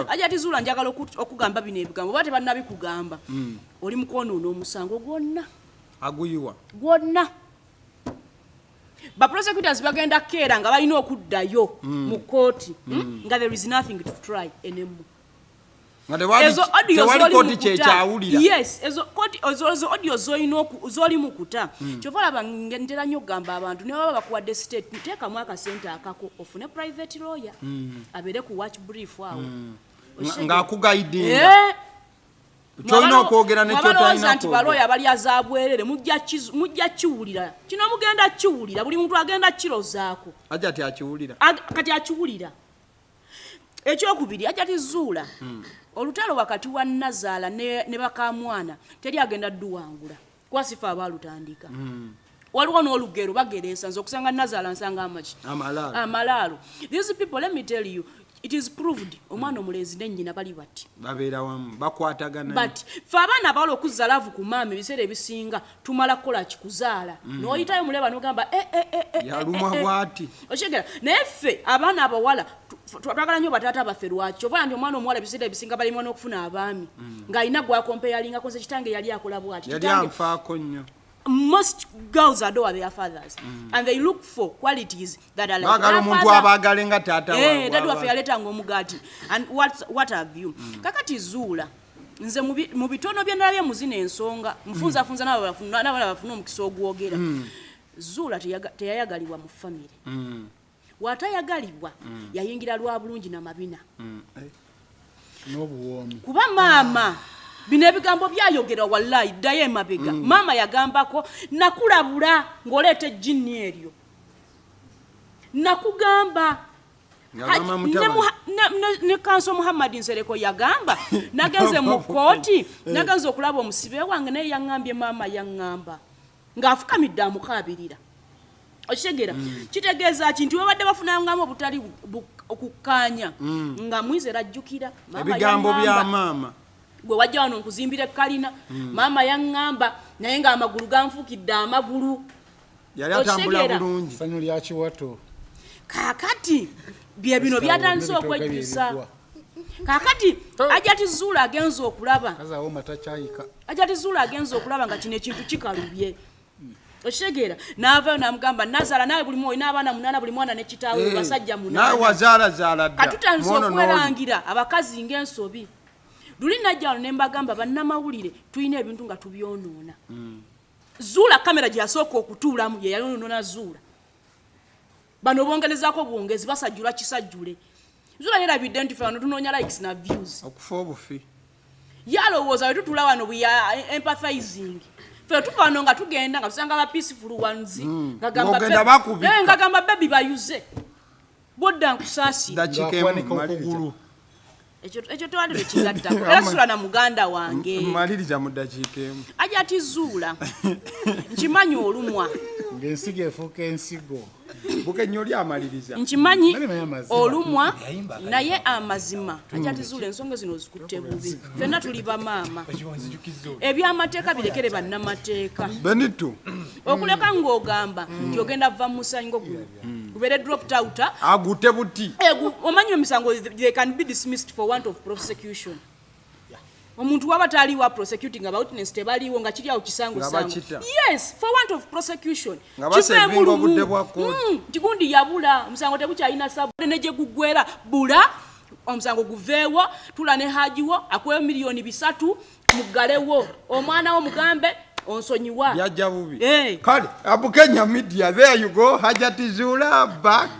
Ajati Zuula njagala okugamba bino ebigambo bate bannabi kugamba oli mukono omusango gwonna aguyiwa gwonna ba prosecutors bagenda kera nga balina okuddayo mu kooti nga there is nothing to try anymore. Yes, ezo audio zoli mukuta kyovala bangendera nnyo gamba abantu ne baba bakuwadde state teeka mwaka center akako ofune private lawyer abere ku watch brief awo ng'akugaidinga kyolina okwogera nekyo talina anti baloya bali azabwerere mujja kiwulira kino mugenda kiwulira buli muntu agenda kirozaako ajati akiwulira kati akiwulira ekyokubiri Ajati Zuula olutalo wakati wa Nazaala ne bakamwana teri agenda duwangula kwasifa abalutandika waliwo n'olugero bageresa nze okusanga Nazaala nsanga amaki amalaalo. These people, let me tell you, it is proved omwana omulezi n'ennyina bali bati babeera wamu bakwatagana but fe abaana abawala okuzza laavu ku maama ebiseera ebisinga tumala kukola kikuzaala n'oyitayo muleba n'ogamba yalumwa bwati okyegera naye ffe abaana abawala twagala nnyo bataata baffe lwaki ovala nti omwana omuwala ebiseera ebisinga balimwa n'okufuna abaami ng'alina gwakompeyalinga nze kitange yali akola bwati yali anfaako nnyo. Most girls adore their fathers and they look for qualities that are like bagala omuntu abagale nga taata waabwe dadu waffe yaletanga omugati and what have you kakati Zuula nze mu bitono bye ndabye muzina ensonga mfunzafunza n'abala bafuna omukisa ogwogera Zuula teyayagalibwa mu family watayagalibwa yayingira lwa bulungi na mabina n'obuwoomi kuba maama bino ebigambo byayogera wallahi ddayo emabega maama yagambako nakulabula ng'oleeta ejjini eryo nakugamba ne Kanso Muhammad Nsereko yagamba nagenze mu kooti nagenze okulaba omusibe wange naye yaŋŋambye maama yaŋŋamba ng'afukamidde amukaabirira okitegeera kitegeeza ki nti webadde bafunaŋŋamu obutali okukkaanya nga mwize rajjukira ebigambo bya maama gwe wajja wano nkuzimbira ekkalina maama yaŋŋamba naye ng'amagulu ganfuukidde amagulu yali atambula bulungi sanyu lya kiwato kaakati bye bino byatandise okwejjusa kaakati Ajati Zuula agenza okulaba Ajati Zuula agenza okulaba nga kino ekintu kikalubye okitegeera n'avaayo n'amugamba Nazaala nawe buli mwoyo n'abaana 8 buli mwana ne kitaawe basajja 8 nawe wazaalazaala dda katutandise okwerangira abakazi ng'ensobi luli najja wano ne mbagamba bannamawulire tulina ebintu nga tubyonoona Zuula kamera gye yasooka okutuulamu ye yayonoona Zuula bano bongerezaako bwongezi basajjula kisajjule Zuula yerabidde nti fe wano tunoonya likes na views okufa obufi yalowooza we tutula wano we are empathizing fe tuva wano nga tugenda nga tusanga ba peaceful ones ngagamba baby bayuze bodda nkusaasira dakiikemu ekyo twali tekigattako era Zuula na muganda wange maliriza mu dakiika emu Ajati Zuula nkimanyi olumwa ng'ensigo efuuka ensigo bukenyo oli amaliriza nkimanyi olumwa naye amazima Ajati Zuula ensonga zino zikutte bubi ffenna tuli bamaama ebyamateeka birekere bannamateeka Benitu okuleka ng'ogamba nti ogenda va mu musango guno gubere dropped out agute buti omanyi emisango they can be dismissed for want of prosecution omuntu waba taliwa prosecuting about witness tebaliwo nga kiri awo kisango yes for want of prosecution tigundi yabula omusango tegukyalina sabu neje gugwera bula omusango guveewo tula ne hajiwo akweyo miliyoni 3 mugalewo omwana wo mugambe onsonyiwa yajja bubi kale Abukenya Media, there you go. Ajati Zuula back